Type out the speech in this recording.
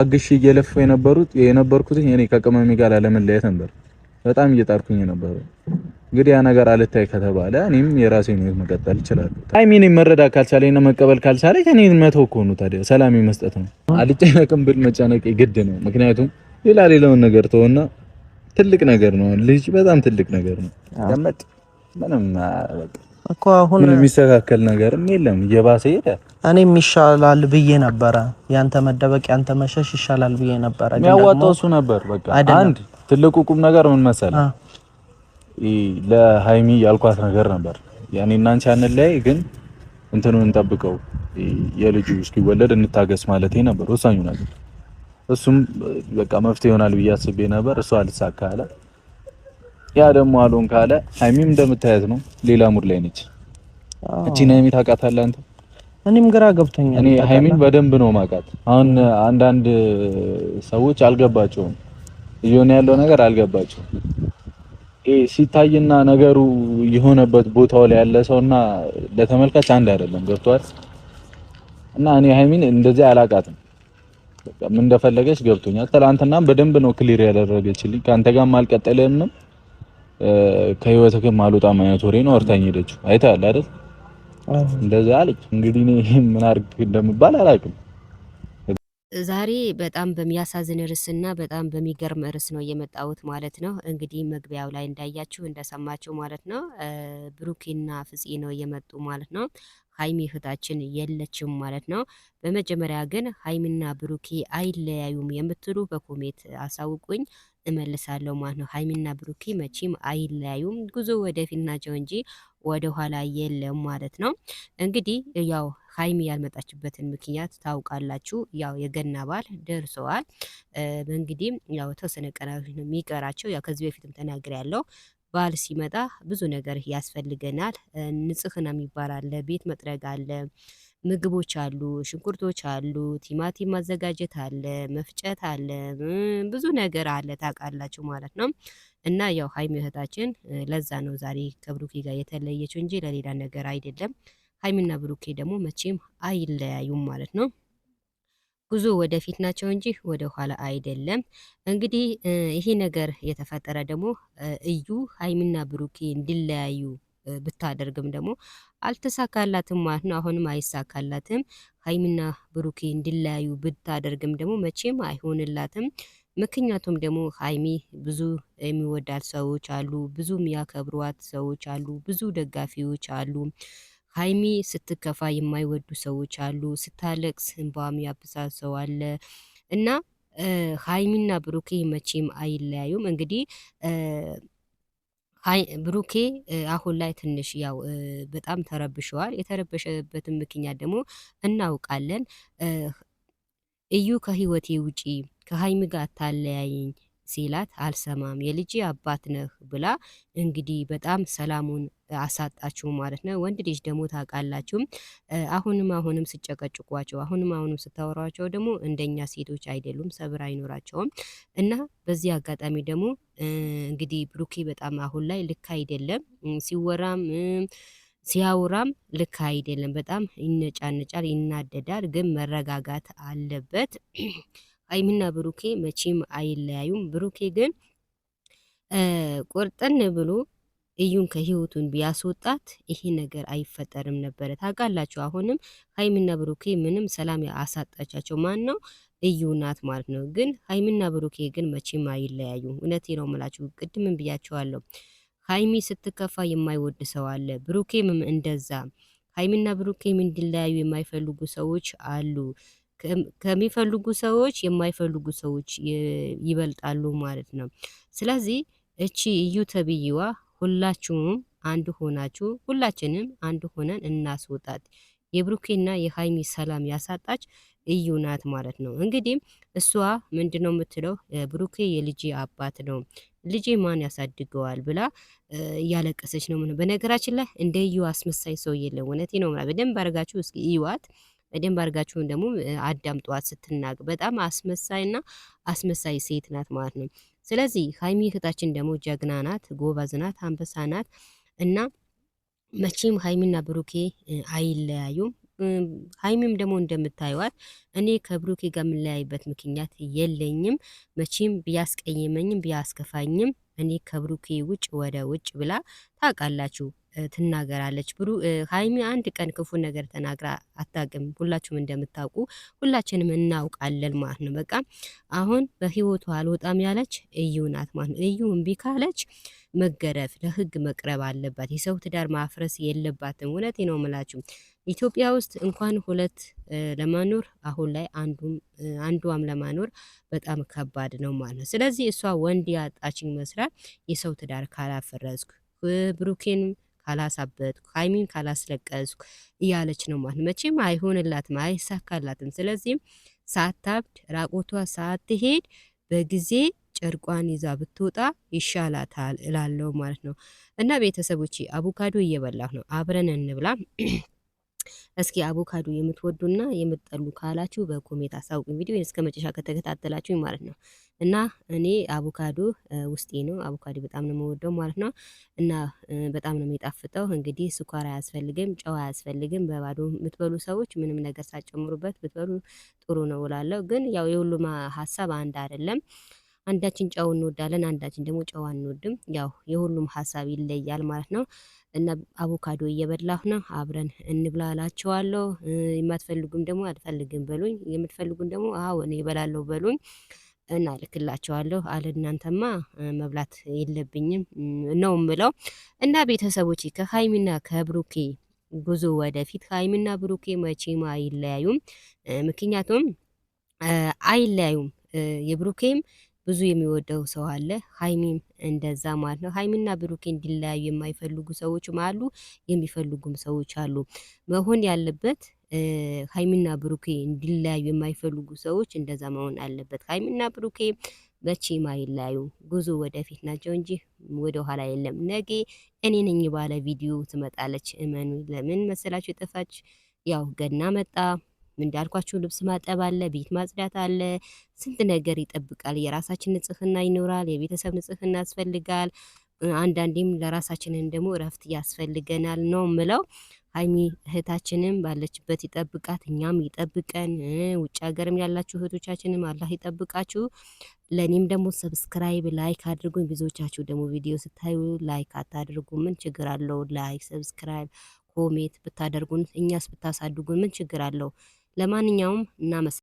አግሽ እየለፈ የነበርኩት እኔ ከቅመሜ ጋር ለመለየት ነበር በጣም እየጣርኩኝ ነበር። እንግዲህ ያ ነገር አልታይ ከተባለ እኔም የራሴን ህይወት መቀጠል እችላለሁ። ሃይሚን መረዳት ካልቻለኝ እና መቀበል ካልቻለኝ እኔን መተው እኮ ነው። ታዲያ ሰላም መስጠት ነው። አልጨነቅም ብል መጨነቅ ግድ ነው። ምክንያቱም ሌላውን ነገር ተወና ትልቅ ነገር ነው። ልጅ በጣም ትልቅ ነገር ነው። ያመጥ ምንም በቃ እኮ አሁን የሚስተካከል ነገርም የለም። እየባሰ ሄደ። እኔም ይሻላል ብዬ ነበረ። ያንተ መደበቅ ያንተ መሸሽ ይሻላል ብዬ ነበረ። የሚያዋጣው እሱ ነበር። በቃ አንድ ትልቁ ቁም ነገር ምን መሰለህ? ለሃይሚ ያልኳት ነገር ነበር። ያኔና አንቺ አንለያይ፣ ግን እንትኑን እንጠብቀው የልጁ እስኪወለድ እንታገስ ማለቴ ነበር ወሳኙ ነገር። እሱም በቃ መፍትሄ ይሆናል ብዬ አስቤ ነበር። እሱ አልሳካ አለ። ያ ደግሞ አልሆን ካለ ሃይሚም እንደምታያት ነው፣ ሌላ ሙድ ላይ ነች። እቺን ሃይሚ ታውቃታለህ አንተ? እኔም ግራ ገብቶኛል። እኔ ሃይሚን በደንብ ነው ማውቃት። አሁን አንዳንድ ሰዎች አልገባቸውም፣ እየሆነ ያለው ነገር አልገባቸውም። ሲታይና ነገሩ የሆነበት ቦታው ላይ ያለ ሰውና ለተመልካች አንድ አይደለም። ገብቷል? እና እኔ ሃይሚን እንደዚህ አላውቃትም። በቃ ምን እንደፈለገች ገብቶኛል። ትናንትናም በደንብ ነው ክሊር ያደረገችልኝ። ካንተ ጋርም አልቀጠለም ከህይወትህ አልወጣም አይነት ወሬ ነው አውርታኝ ሄደችው። አይተሃል አይደል? እንደዛ አለች። እንግዲህ እኔ ምን አድርግ እንደምባል አላውቅም። ዛሬ በጣም በሚያሳዝን ርዕስና በጣም በሚገርም ርዕስ ነው የመጣሁት ማለት ነው። እንግዲህ መግቢያው ላይ እንዳያችሁ እንደሰማችሁ ማለት ነው ብሩኬና ፍፄ ነው የመጡ ማለት ነው። ሀይሚ እህታችን የለችም ማለት ነው። በመጀመሪያ ግን ሀይሚና ብሩኬ አይለያዩም የምትሉ በኮሜት አሳውቁኝ፣ እመልሳለሁ ማለት ነው። ሀይሚና ብሩኬ መቼም አይለያዩም፣ ጉዞ ወደፊት ናቸው እንጂ ወደ ኋላ የለም ማለት ነው። እንግዲህ ያው ሀይሚ ያልመጣችበትን ምክንያት ታውቃላችሁ። ያው የገና በዓል ደርሰዋል። እንግዲህ ያው የተወሰነ ቀናት ነው የሚቀራቸው። ያው ከዚህ በፊትም ተናግሬ ያለው በዓል ሲመጣ ብዙ ነገር ያስፈልገናል። ንጽህና የሚባል አለ፣ ቤት መጥረግ አለ፣ ምግቦች አሉ፣ ሽንኩርቶች አሉ፣ ቲማቲም ማዘጋጀት አለ፣ መፍጨት አለ፣ ብዙ ነገር አለ ታውቃላችሁ ማለት ነው። እና ያው ሀይሚ እህታችን ለዛ ነው ዛሬ ከብሩኬ ጋር የተለየችው እንጂ ለሌላ ነገር አይደለም። ሀይሚና ብሩኬ ደግሞ መቼም አይለያዩም ማለት ነው። ጉዞ ወደፊት ናቸው እንጂ ወደ ኋላ አይደለም። እንግዲህ ይሄ ነገር የተፈጠረ ደግሞ እዩ ሀይሚና ብሩኬ እንዲለያዩ ብታደርግም ደግሞ አልተሳካላትም ማለት ነው። አሁንም አይሳካላትም። ሀይሚና ብሩኬ እንዲለያዩ ብታደርግም ደግሞ መቼም አይሆንላትም። ምክንያቱም ደግሞ ሀይሚ ብዙ የሚወዳት ሰዎች አሉ፣ ብዙ የሚያከብሯት ሰዎች አሉ፣ ብዙ ደጋፊዎች አሉ። ሀይሚ ስትከፋ የማይወዱ ሰዎች አሉ፣ ስታለቅስ እንባ የሚያብሳት ሰው አለ። እና ሀይሚና ብሩኬ መቼም አይለያዩም። እንግዲህ ብሩኬ አሁን ላይ ትንሽ ያው በጣም ተረብሸዋል። የተረበሸበትን ምክንያት ደግሞ እናውቃለን። እዩ ከህይወቴ ውጪ ከሀይሚ ጋር አታለያየኝ ሲላት አልሰማም የልጄ አባት ነህ ብላ እንግዲህ በጣም ሰላሙን አሳጣችሁ ማለት ነው። ወንድ ልጅ ደግሞ ታውቃላችሁም አሁንም ስጨቀጭቋቸው አሁንም ስታወሯቸው ደግሞ እንደኛ ሴቶች አይደሉም፣ ሰብር አይኖራቸውም። እና በዚህ አጋጣሚ ደግሞ እንግዲህ ብሩኬ በጣም አሁን ላይ ልክ አይደለም ሲወራም ሲያወራም ልክ አይደለም። በጣም ይነጫነጫል፣ ይናደዳል። ግን መረጋጋት አለበት። ሀይሚና ብሩኬ መቼም አይለያዩም። ብሩኬ ግን ቆርጠን ብሎ እዩን ከህይወቱን ቢያስወጣት ይሄ ነገር አይፈጠርም ነበረ። ታውቃላችሁ አሁንም ሀይሚና ብሩኬ ምንም ሰላም አሳጣቻቸው ማን ነው? እዩ ናት ማለት ነው። ግን ሀይሚና ብሩኬ ግን መቼም አይለያዩም። እውነቴ ነው የምላችሁ፣ ቅድምም ብያቸዋለሁ። ሀይሚ ስትከፋ የማይወድ ሰው አለ፣ ብሩኬም እንደዛ። ሀይሚና ብሩኬም እንዲለያዩ የማይፈልጉ ሰዎች አሉ። ከሚፈልጉ ሰዎች የማይፈልጉ ሰዎች ይበልጣሉ ማለት ነው። ስለዚህ እቺ እዩ ተብይዋ ሁላችሁም አንድ ሆናችሁ ሁላችንም አንድ ሆነን እናስወጣት። የብሩኬና የሀይሚ ሰላም ያሳጣች እዩ ናት ማለት ነው። እንግዲህ እሷ ምንድነው የምትለው? ብሩኬ የልጄ አባት ነው፣ ልጄ ማን ያሳድገዋል ብላ እያለቀሰች ነው። በነገራችን ላይ እንደ እዩ አስመሳይ ሰው የለም። እውነቴ ነው። በደንብ አድርጋችሁ እስኪ እዩዋት። በደንብ አድርጋችሁን ደግሞ አዳምጧት ስትናገር በጣም አስመሳይና አስመሳይ ሴት ናት ማለት ነው። ስለዚህ ሀይሚ እህታችን ደግሞ ጀግና ናት፣ ጎበዝ ናት፣ አንበሳ ናት እና መቼም ሀይሚና ብሩኬ አይለያዩም። ሀይሚም ደግሞ እንደምታዩት እኔ ከብሩኬ ጋር የምንለያይበት ምክንያት የለኝም። መቼም ቢያስቀይመኝም ቢያስከፋኝም እኔ ከብሩኬ ውጭ ወደ ውጭ ብላ ታውቃላችሁ ትናገራለች። ሀይሚ አንድ ቀን ክፉ ነገር ተናግራ አታውቅም። ሁላችሁም እንደምታውቁ ሁላችንም እናውቃለን ማለት ነው። በቃ አሁን በህይወቷ አልወጣም ያለች እዩ ናት ማለት ነው። እዩ እምቢ ካለች መገረፍ ለህግ መቅረብ አለባት። የሰው ትዳር ማፍረስ የለባትም። እውነቴ ነው የምላችሁ። ኢትዮጵያ ውስጥ እንኳን ሁለት ለመኖር አሁን ላይ አንዷም ለማኖር በጣም ከባድ ነው ማለት ነው። ስለዚህ እሷ ወንድ ያጣችኝ መስራት የሰው ትዳር ካላፈረስኩ ብሩኬን ካላሳበጥኩ ሀይሚን ካላስለቀስኩ እያለች ነው ማለት ነው። መቼም አይሆንላትም፣ አይሳካላትም። ስለዚህም ሳታብድ ራቆቷ ሳትሄድ በጊዜ ጨርቋን ይዛ ብትወጣ ይሻላታል እላለሁ ማለት ነው። እና ቤተሰቦቼ አቮካዶ እየበላሁ ነው፣ አብረን እንብላ። እስኪ አቮካዶ የምትወዱና የምትጠሉ ካላችሁ በኮሜንት አሳውቁኝ። ቪዲዮ እስከ መጨረሻ ከተከታተላችሁኝ ማለት ነው። እና እኔ አቮካዶ ውስጤ ነው። አቮካዶ በጣም ነው የምወደው ማለት ነው። እና በጣም ነው የሚጣፍጠው። እንግዲህ ስኳር አያስፈልግም፣ ጨው አያስፈልግም። በባዶ የምትበሉ ሰዎች ምንም ነገር ሳትጨምሩበት ብትበሉ ጥሩ ነው እላለሁ። ግን ያው የሁሉም ሀሳብ አንድ አይደለም። አንዳችን ጨው እንወዳለን፣ አንዳችን ደግሞ ጨው አንወድም። ያው የሁሉም ሀሳብ ይለያል ማለት ነው። እና አቮካዶ እየበላሁ ነው፣ አብረን እንብላ እላችኋለሁ። የማትፈልጉም ደግሞ አልፈልግም በሉኝ፣ የምትፈልጉን ደግሞ አዎ እኔ እበላለሁ በሉኝ እና ልክላችኋለሁ። አለ እናንተማ መብላት የለብኝም ነው የምለው። እና ቤተሰቦች ከሀይሚና ከብሩኬ ጉዞ ወደፊት ሀይሚና ብሩኬ መቼም አይለያዩም። ምክንያቱም አይለያዩም። የብሩኬም ብዙ የሚወደው ሰው አለ፣ ሀይሚም እንደዛ ማለት ነው። ሀይሚና ብሩኬ እንዲለያዩ የማይፈልጉ ሰዎችም አሉ፣ የሚፈልጉም ሰዎች አሉ። መሆን ያለበት ሀይሚና ብሩኬ እንዲለያዩ የማይፈልጉ ሰዎች እንደዛ መሆን አለበት። ሀይሚና ብሩኬ መቼም አይለያዩ፣ ጉዞ ወደፊት ናቸው እንጂ ወደ ኋላ የለም። ነገ እኔ ነኝ ባለ ቪዲዮ ትመጣለች፣ እመኑ። ለምን መሰላችሁ የጠፋች? ያው ገና መጣ እንዳልኳችሁ ልብስ ማጠብ አለ፣ ቤት ማጽዳት አለ፣ ስንት ነገር ይጠብቃል። የራሳችን ንጽህና ይኖራል፣ የቤተሰብ ንጽህና ያስፈልጋል። አንዳንዴም ለራሳችንን ደግሞ እረፍት ያስፈልገናል ነው ምለው። ሀይሚ እህታችንም ባለችበት ይጠብቃት፣ እኛም ይጠብቀን። ውጭ ሀገርም ያላችሁ እህቶቻችንም አላህ ይጠብቃችሁ። ለእኔም ደግሞ ሰብስክራይብ ላይክ አድርጉኝ። ብዙዎቻችሁ ደግሞ ቪዲዮ ስታዩ ላይክ አታድርጉ። ምን ችግር አለው? ላይክ ሰብስክራይብ ኮሜት ብታደርጉን እኛስ ብታሳድጉን ምን ችግር አለው? ለማንኛውም እናመሰግናለን።